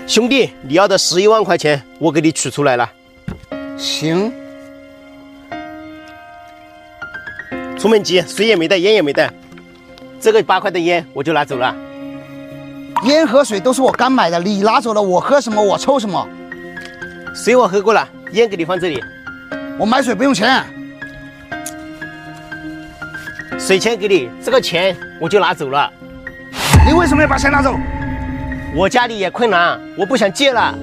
兄弟，你要的11万块钱，我给你取出来了。行。出门急，水也没带，烟也没带，这个8块的烟我就拿走了。烟和水都是我刚买的，你拿走了，我喝什么我抽什么？水我喝过了，烟给你放这里。我买水不用钱。水钱给你，这个钱我就拿走了。你为什么要把钱拿走？我家里也困难，我不想借了。